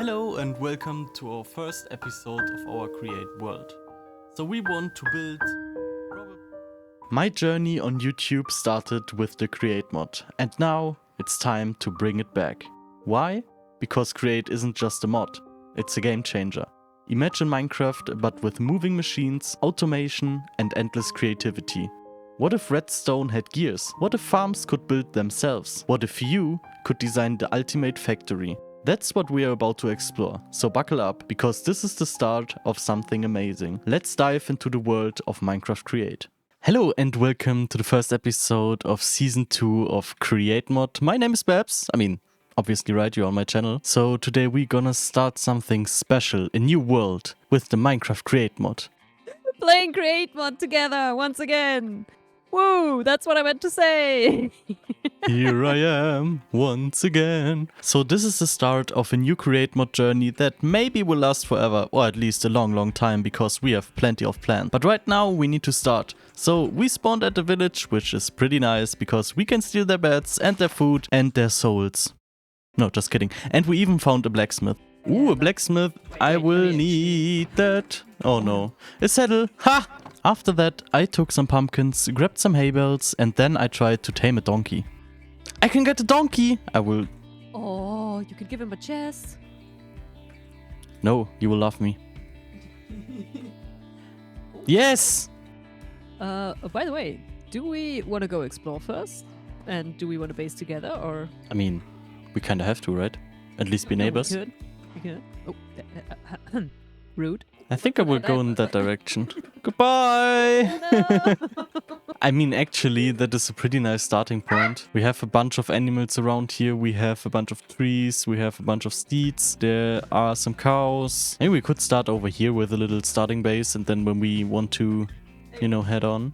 Hello and welcome to our first episode of our Create World. So we want to build... My journey on YouTube started with the Create mod, and now it's time to bring it back. Why? Because Create isn't just a mod, it's a game changer. Imagine Minecraft but with moving machines, automation and endless creativity. What if redstone had gears? What if farms could build themselves? What if you could design the ultimate factory? That's what we are about to explore, so buckle up, because this is the start of something amazing. Let's dive into the world of Minecraft Create. Hello and welcome to the first episode of Season 2 of Create Mod. My name is Babs, obviously right, you're on my channel. So today we're gonna start something special, a new world, with the Minecraft Create Mod. Playing Create Mod together once again! Woo, that's what I meant to say! Here I am, once again. So this is the start of a new Create Mod journey that maybe will last forever, or at least a long time, because we have plenty of plans. But right now we need to start. So we spawned at the village, which is pretty nice, because we can steal their beds and their food and their souls. No, just kidding. And we even found a blacksmith. Ooh, a blacksmith. I will need that. Oh no. A saddle. Ha! After that, I took some pumpkins, grabbed some hay bales, and then I tried to tame a donkey. I can get a donkey! I will... Oh, you could give him a chest. No, you will love me. Yes! By the way, do we want to go explore first? And do we want to base together, or...? We kinda have to, right? At least be neighbors. We could. Oh, rude. I think I will go in that direction. Goodbye! Actually, that is a pretty nice starting point. We have a bunch of animals around here. We have a bunch of trees. We have a bunch of steeds. There are some cows. Maybe we could start over here with a little starting base, and then when we want to, head on,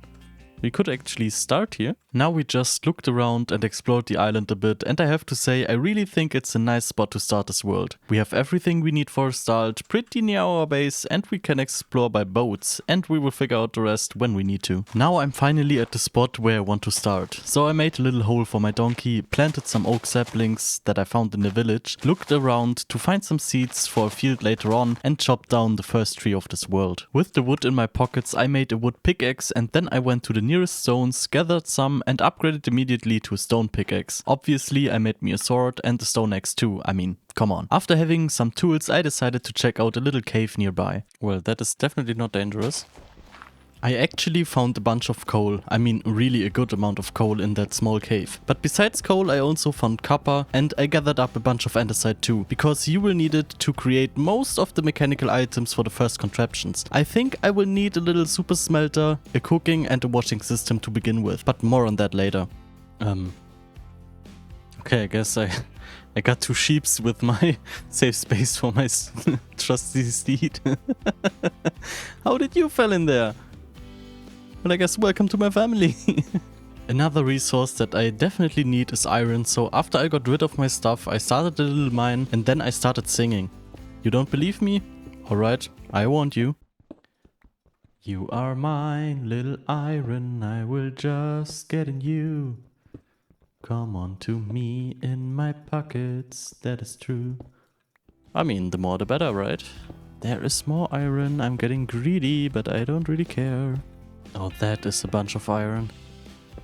we could actually start here. Now we just looked around and explored the island a bit, and I have to say I really think it's a nice spot to start this world. We have everything we need for a start, pretty near our base, and we can explore by boats, and we will figure out the rest when we need to. Now I'm finally at the spot where I want to start. So I made a little hole for my donkey, planted some oak saplings that I found in the village, looked around to find some seeds for a field later on, and chopped down the first tree of this world. With the wood in my pockets, I made a wood pickaxe, and then I went to the nearest stones, gathered some, and upgraded immediately to a stone pickaxe. Obviously, I made me a sword and a stone axe too. Come on. After having some tools, I decided to check out a little cave nearby. Well, that is definitely not dangerous. I actually found a bunch of coal. Really a good amount of coal in that small cave. But besides coal, I also found copper, and I gathered up a bunch of andesite too, because you will need it to create most of the mechanical items for the first contraptions. I think I will need a little super smelter, a cooking and a washing system to begin with, but more on that later. Okay, I guess I got 2 sheeps with my safe space for my trusty steed. How did you fall in there? Well, I guess welcome to my family. Another resource that I definitely need is iron, so after I got rid of my stuff, I started a little mine and then I started singing. You don't believe me? Alright, I warned you. You are mine, little iron, I will just get in you. Come on to me in my pockets, that is true. The more the better, right? There is more iron, I'm getting greedy, but I don't really care. Oh, that is a bunch of iron.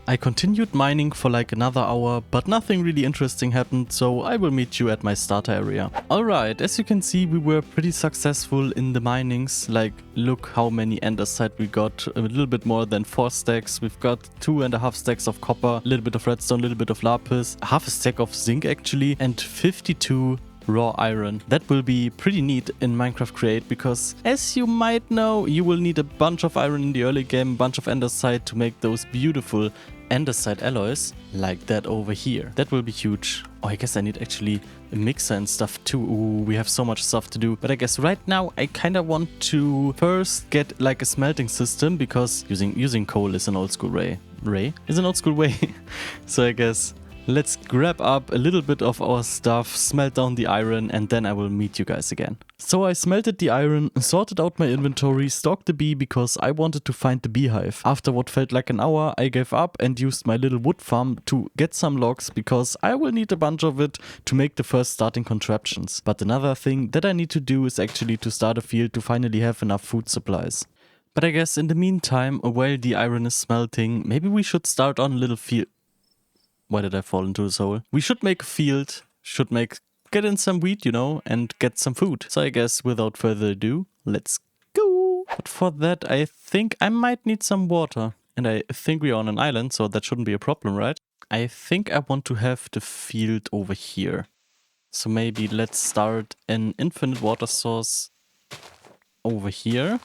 I continued mining for like another hour, but nothing really interesting happened, so I will meet you at my starter area. Alright, as you can see, we were pretty successful in the minings. Like, look how many andesite we got. A little bit more than 4 stacks. We've got 2.5 stacks of copper, a little bit of redstone, a little bit of lapis, half a stack of zinc actually, and 52 raw iron. That will be pretty neat in Minecraft Create, because as you might know, you will need a bunch of iron in the early game, a bunch of andesite to make those beautiful andesite alloys like that over here. That will be huge. Oh, I guess I need actually a mixer and stuff too. Ooh, we have so much stuff to do. But I guess right now I kind of want to first get like a smelting system, because using coal is an old school way. So I guess Let's grab up a little bit of our stuff, smelt down the iron, and then I will meet you guys again. So I smelted the iron, sorted out my inventory, stalked the bee because I wanted to find the beehive. After what felt like an hour, I gave up and used my little wood farm to get some logs because I will need a bunch of it to make the first starting contraptions. But another thing that I need to do is actually to start a field to finally have enough food supplies. But I guess in the meantime, while the iron is smelting, maybe we should start on a little field. Why did I fall into this hole? We should make a field, get in some wheat, you know, and get some food. So I guess without further ado, let's go. But for that, I think I might need some water. And I think we are on an island, so that shouldn't be a problem, right? I think I want to have the field over here. So maybe let's start an infinite water source over here.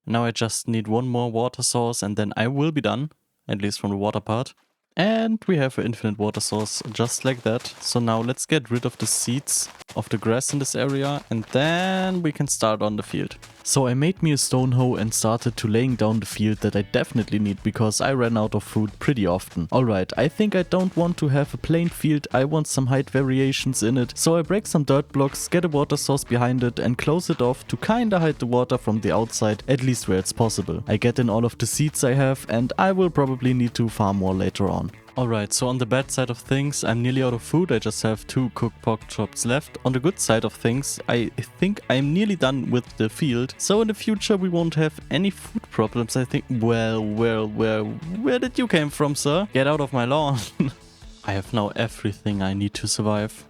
Now I just need one more water source and then I will be done, at least from the water part. And we have an infinite water source just like that. So now let's get rid of the seeds of the grass in this area and then we can start on the field. So I made me a stone hoe and started to laying down the field that I definitely need because I ran out of food pretty often. Alright, I think I don't want to have a plain field, I want some height variations in it. So I break some dirt blocks, get a water source behind it and close it off to kinda hide the water from the outside, at least where it's possible. I get in all of the seeds I have and I will probably need to farm more later on. Alright, so on the bad side of things, I'm nearly out of food, I just have 2 cooked pork chops left. On the good side of things, I think I'm nearly done with the field, so in the future we won't have any food problems, I think. Well, where did you came from, sir? Get out of my lawn. I have now everything I need to survive.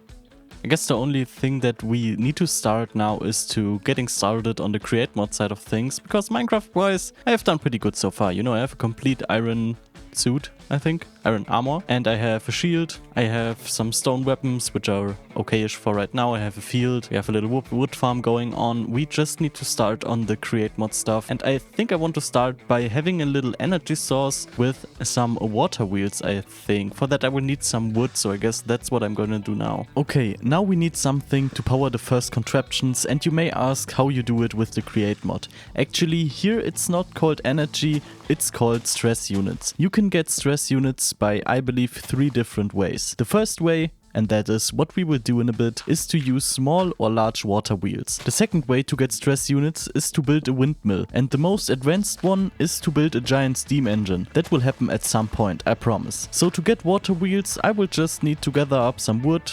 I guess the only thing that we need to start now is to getting started on the create mod side of things, because Minecraft-wise, I have done pretty good so far. You know, I have a complete iron suit, I think, iron armor, and I have a shield, I have some stone weapons which are okay-ish for right now, I have a field, we have a little wood farm going on. We just need to start on the create mod stuff, and I think I want to start by having a little energy source with some water wheels. I think for that I will need some wood, so I guess that's what I'm gonna do now. Okay, now we need something to power the first contraptions, and you may ask how you do it with the create mod. Actually, here it's not called energy, it's called stress units. You can get stress units by, I believe, 3 different ways. The first way, and that is what we will do in a bit, is to use small or large water wheels. The second way to get stress units is to build a windmill, and the most advanced one is to build a giant steam engine. That will happen at some point, I promise. So to get water wheels, I will just need to gather up some wood.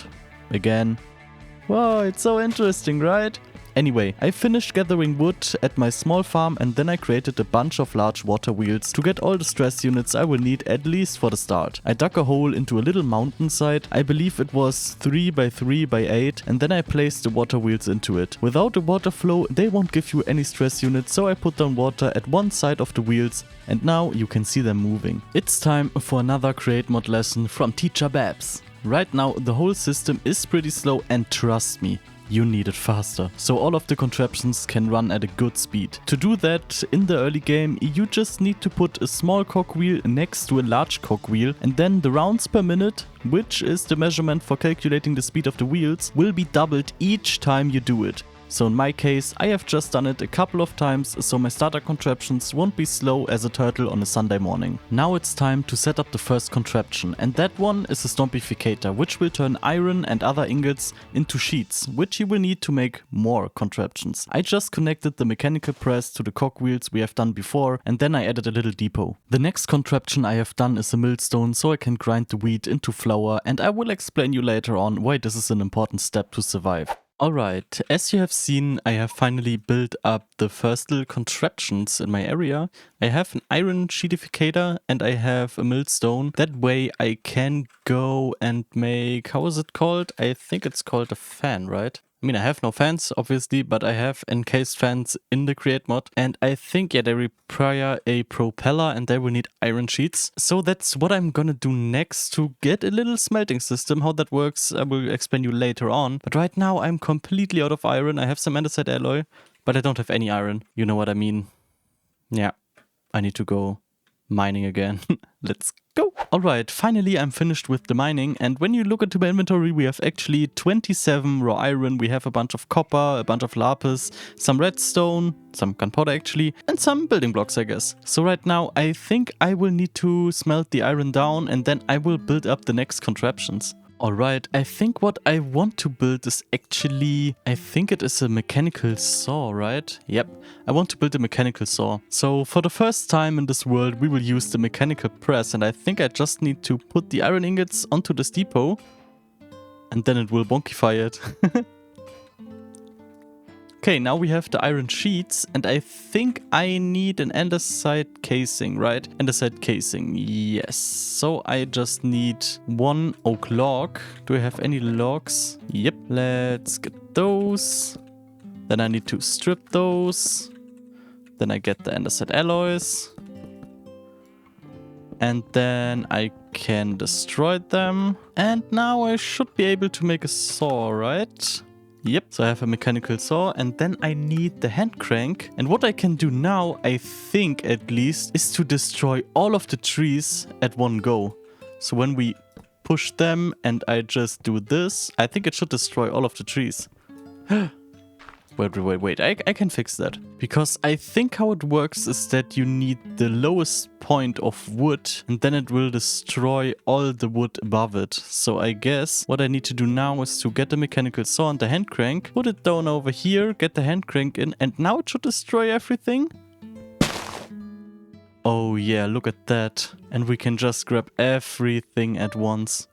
Again. Wow, it's so interesting, right? Anyway, I finished gathering wood at my small farm and then I created a bunch of large water wheels to get all the stress units I will need, at least for the start. I dug a hole into a little mountainside, I believe it was 3 by 3 by 8, and then I placed the water wheels into it. Without a water flow, they won't give you any stress units, so I put down water at one side of the wheels and now you can see them moving. It's time for another create mod lesson from teacher Babs. Right now the whole system is pretty slow and trust me, you need it faster, so all of the contraptions can run at a good speed. To do that, in the early game, you just need to put a small cogwheel next to a large cogwheel, and then the rounds per minute, which is the measurement for calculating the speed of the wheels, will be doubled each time you do it. So in my case, I have just done it a couple of times, so my starter contraptions won't be slow as a turtle on a Sunday morning. Now it's time to set up the first contraption, and that one is a stompificator, which will turn iron and other ingots into sheets, which you will need to make more contraptions. I just connected the mechanical press to the cogwheels we have done before, and then I added a little depot. The next contraption I have done is a millstone, so I can grind the wheat into flour, and I will explain you later on why this is an important step to survive. Alright, as you have seen, I have finally built up the first little contraptions in my area. I have an iron sheetificator and I have a millstone. That way I can go and make, how is it called? I think it's called a fan, right? I mean, I have no fans, obviously, but I have encased fans in the create mod. And I think, yeah, they require a propeller and they will need iron sheets. So that's what I'm gonna do next to get a little smelting system. How that works, I will explain you later on. But right now, I'm completely out of iron. I have some andesite alloy, but I don't have any iron. You know what I mean? Yeah, I need to go mining again. Let's go. Alright, finally I'm finished with the mining, and when you look into my inventory we have actually 27 raw iron, we have a bunch of copper, a bunch of lapis, some redstone, some gunpowder actually, and some building blocks I guess. So right now I think I will need to smelt the iron down and then I will build up the next contraptions. Alright, I think what I want to build is actually, I think it is a mechanical saw, right? Yep, I want to build a mechanical saw. So for the first time in this world we will use the mechanical press, and I think I just need to put the iron ingots onto this depot and then it will bonkify it. Okay, now we have the iron sheets, and I think I need an andesite casing, right? Andesite casing, yes. So I just need 1 oak log. Do I have any logs? Yep, let's get those. Then I need to strip those. Then I get the andesite alloys. And then I can destroy them. And now I should be able to make a saw, right? Yep, so I have a mechanical saw, and then I need the hand crank. And what I can do now, I think at least, is to destroy all of the trees at one go. So when we push them and I just do this, I think it should destroy all of the trees. Wait, I can fix that. Because I think how it works is that you need the lowest point of wood and then it will destroy all the wood above it. So I guess what I need to do now is to get the mechanical saw and the hand crank, put it down over here, get the hand crank in, and now it should destroy everything. Oh yeah, look at that. And we can just grab everything at once.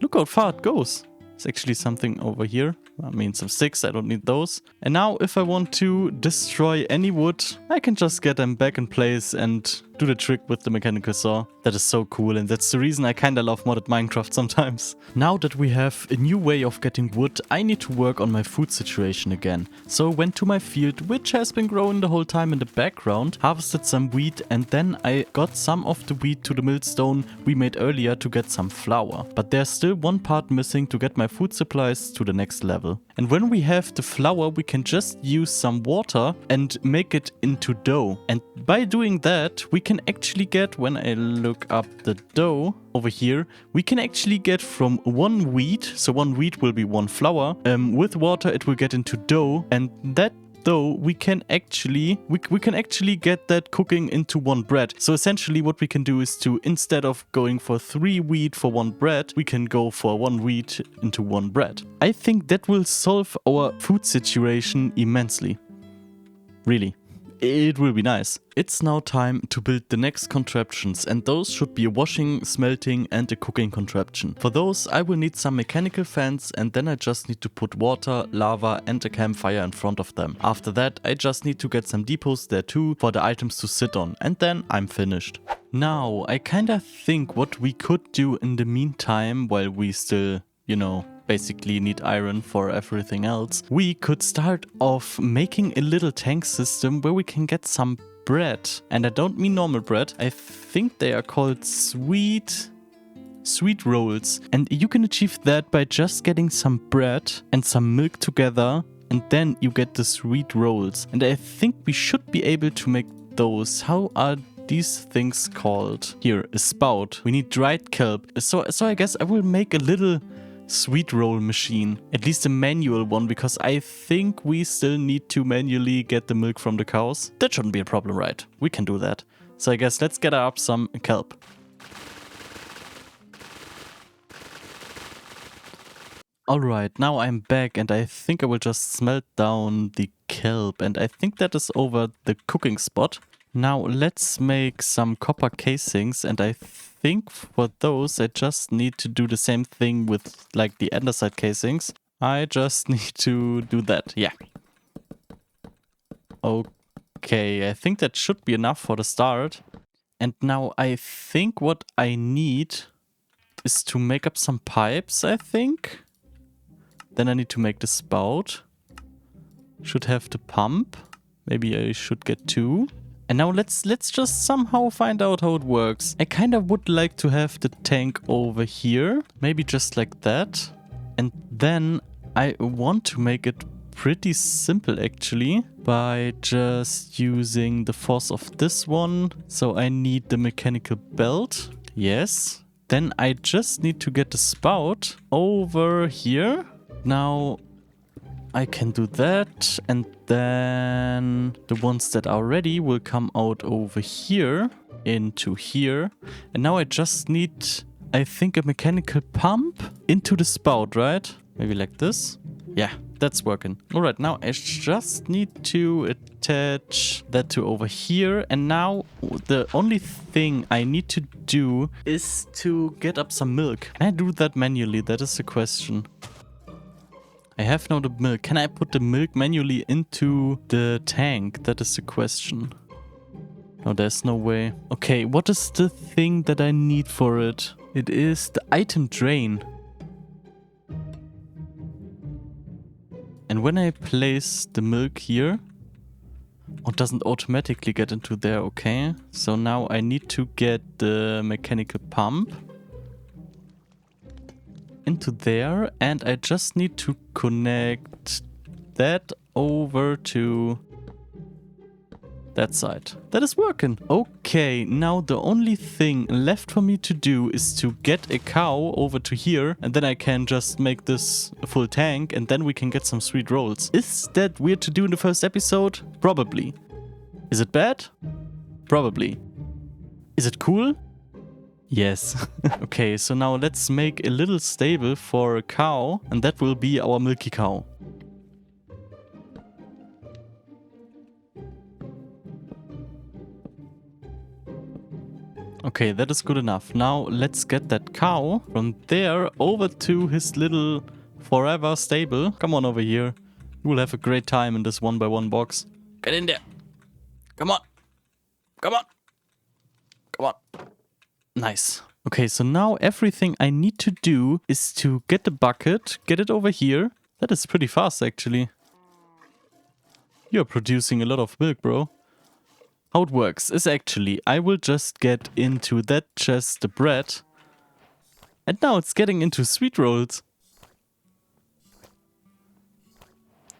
Look how far it goes. There's actually something over here. I mean, some sticks, I don't need those. And now if I want to destroy any wood, I can just get them back in place and do the trick with the mechanical saw. That is so cool, and that's the reason I kinda love modded Minecraft sometimes. Now that we have a new way of getting wood, I need to work on my food situation again. So I went to my field, which has been growing the whole time in the background, harvested some wheat, and then I got some of the wheat to the millstone we made earlier to get some flour. But there's still one part missing to get my food supplies to the next level. And when we have the flour, we can just use some water and make it into dough. And by doing that, we can actually get, when I look up the dough over here, we can actually get from 1 wheat, so 1 wheat will be 1 flour, with water it will get into dough, and that dough we can actually get that cooking into 1 bread. So essentially what we can do is to, instead of going for 3 wheat for 1 bread, we can go for 1 wheat into 1 bread. I think that will solve our food situation immensely. Really. It will be nice. It's now time to build the next contraptions, and those should be a washing, smelting and a cooking contraption. For those I will need some mechanical fans, and then I just need to put water, lava and a campfire in front of them. After that I just need to get some depots there too for the items to sit on, and then I'm finished. Now I kinda think what we could do in the meantime, while we still, you know, basically need iron for everything else, we could start off making a little tank system where we can get some bread. And I don't mean normal bread, I think they are called sweet rolls. And you can achieve that by just getting some bread and some milk together, and then you get the sweet rolls. And I think we should be able to make those. How are these things called? Here, a spout. We need dried kelp. So I guess I will make a little sweet roll machine, at least a manual one, because I think we still need to manually get the milk from the cows. That shouldn't be a problem, right? We can do that. So I guess let's get up some kelp. Alright, now I'm back and I think I will just smelt down the kelp, and I think that is over the cooking spot. Now let's make some copper casings, and I think for those I just need to do the same thing with like the andesite casings. I just need to do that, yeah. Okay, I think that should be enough for the start. And now I think what I need is to make up some pipes, I think. Then I need to make the spout. Should have the pump. Maybe I should get 2. And now let's just somehow find out how it works. I kind of would like to have the tank over here. Maybe just like that. And then I want to make it pretty simple actually by just using the force of this one. So I need the mechanical belt. Yes. Then I just need to get the spout over here. Now I can do that, and then the ones that are ready will come out over here into here. And now I just need, I think, a mechanical pump into the spout, right? Maybe like this. Yeah, that's working. All right, now I just need to attach that to over here. And now the only thing I need to do is to get up some milk. Can I do that manually? That is the question. I have now the milk. Can I put the milk manually into the tank? That is the question. No, there's no way. Okay, what is the thing that I need for it? It is the item drain. And when I place the milk here, it doesn't automatically get into there, okay? So now I need to get the mechanical pump into there, and I just need to connect that over to that side. That is working. Okay, now the only thing left for me to do is to get a cow over to here, and then I can just make this a full tank, and then we can get some sweet rolls. Is that weird to do in the first episode? Probably. Is it bad? Probably. Is it cool? Yes. Okay, so now let's make a little stable for a cow, and that will be our milky cow. Okay, that is good enough. Now let's get that cow from there over to his little forever stable. Come on over here. You will have a great time in this 1x1 box. Get in there. Come on. Come on. Come on. Nice. Okay, so now everything I need to do is to get the bucket, get it over here. That is pretty fast, actually. You're producing a lot of milk, bro. How it works is actually, I will just get into that chest the bread. And now it's getting into sweet rolls.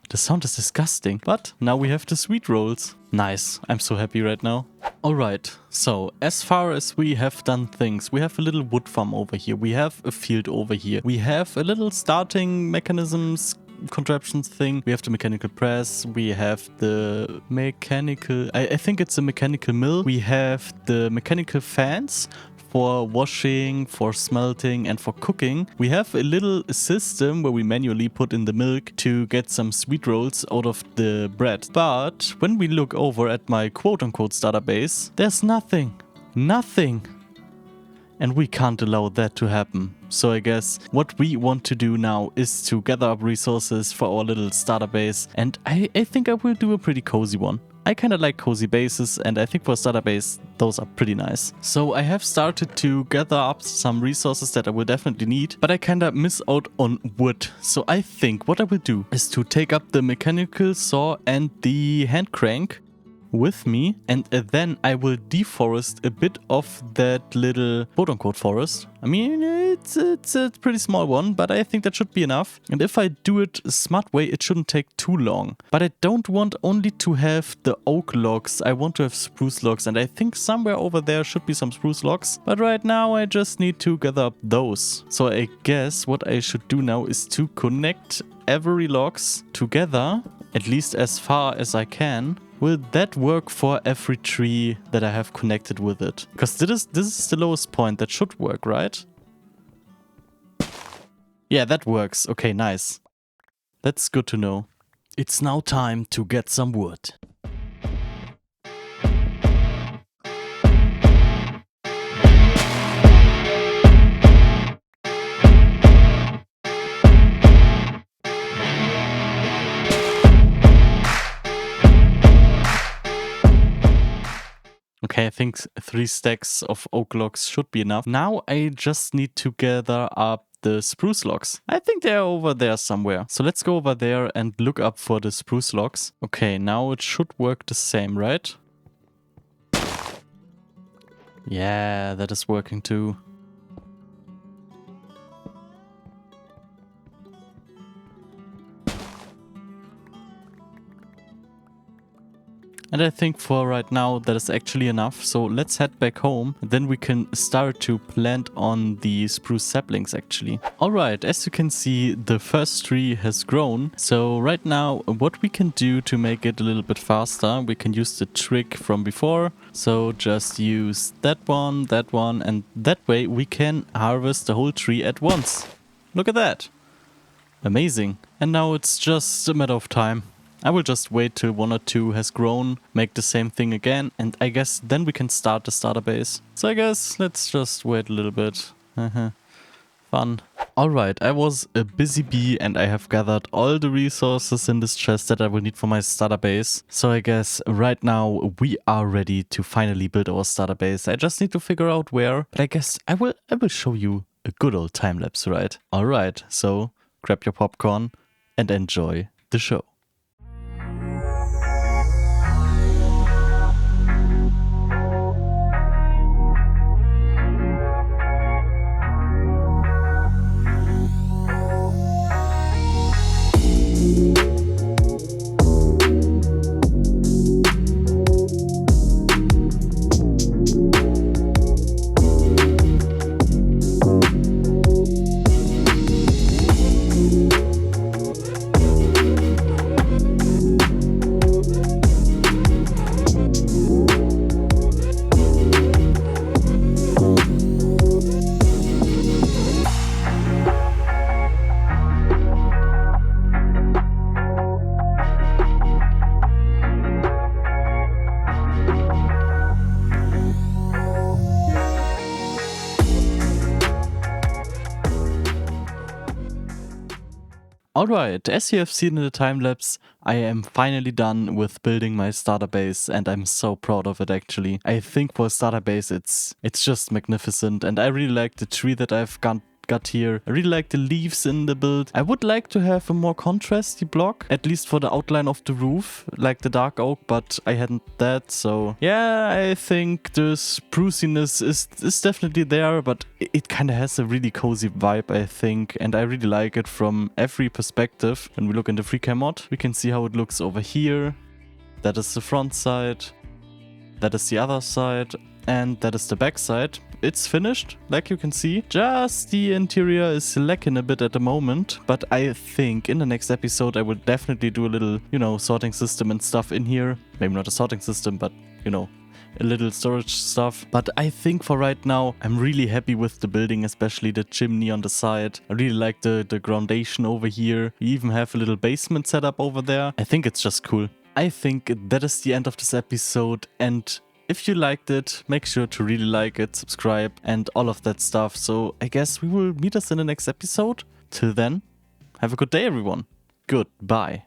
The sound is disgusting, but now we have the sweet rolls. Nice, I'm so happy right now. Alright, so as far as we have done things, we have a little wood farm over here. We have a field over here. We have a little starting mechanisms, contraptions thing. We have the mechanical press. We have the mechanical, I think it's a mechanical mill. We have the mechanical fans for washing, for smelting, and for cooking. We have a little system where we manually put in the milk to get some sweet rolls out of the bread. But when we look over at my quote-unquote starter base, there's nothing. Nothing. And we can't allow that to happen. So I guess what we want to do now is to gather up resources for our little starter base. And I think I will do a pretty cozy one. I kind of like cozy bases, and I think for a starter base, those are pretty nice. So I have started to gather up some resources that I will definitely need, but I kind of miss out on wood. So I think what I will do is to take up the mechanical saw and the hand crank with me, and then I will deforest a bit of that little quote-unquote forest. I mean, it's a pretty small one, but I think that should be enough. And if I do it a smart way, it shouldn't take too long. But I don't want only to have the oak logs, I want to have spruce logs, and I think somewhere over there should be some spruce logs. But right now I just need to gather up those. So I guess what I should do now is to connect every logs together, at least as far as I can. Will that work for every tree that I have connected with it? Because this is the lowest point. That should work, right? Yeah, that works. Okay, nice. That's good to know. It's now time to get some wood. Okay, I think 3 stacks of oak logs should be enough. Now I just need to gather up the spruce logs. I think they're over there somewhere. So let's go over there and look up for the spruce logs. Okay, now it should work the same, right? Yeah, that is working too. And I think for right now that is actually enough. So let's head back home. Then we can start to plant on the spruce saplings actually. Alright, as you can see, the first tree has grown. So right now what we can do to make it a little bit faster, we can use the trick from before. So just use that one, and that way we can harvest the whole tree at once. Look at that. Amazing. And now it's just a matter of time. I will just wait till 1 or 2 has grown, make the same thing again, and I guess then we can start the starter base. So I guess let's just wait a little bit. Fun. Alright, I was a busy bee and I have gathered all the resources in this chest that I will need for my starter base. So I guess right now we are ready to finally build our starter base. I just need to figure out where, but I guess I will show you a good old time lapse, right? Alright, so grab your popcorn and enjoy the show. Alright, as you have seen in the time-lapse, I am finally done with building my starter base and I'm so proud of it actually. I think for a starter base it's just magnificent and I really like the tree that I've got here. I really like the leaves in the build. I would like to have a more contrasty block, at least for the outline of the roof, like the dark oak, but I hadn't that, so yeah, I think the spruciness is definitely there, but it kind of has a really cozy vibe, I think, and I really like it from every perspective. When we look in the FreeCam mod, we can see how it looks over here. That is the front side, that is the other side, and that is the back side. It's finished, like you can see. Just the interior is lacking a bit at the moment, but I think in the next episode I will definitely do a little, you know, sorting system and stuff in here. Maybe not a sorting system, but, you know, a little storage stuff. But I think for right now, I'm really happy with the building, especially the chimney on the side. I really like the groundation over here. We even have a little basement set up over there. I think it's just cool. I think that is the end of this episode, and if you liked it, make sure to really like it, subscribe, and all of that stuff. So I guess we will meet us in the next episode. Till then, have a good day, everyone. Goodbye.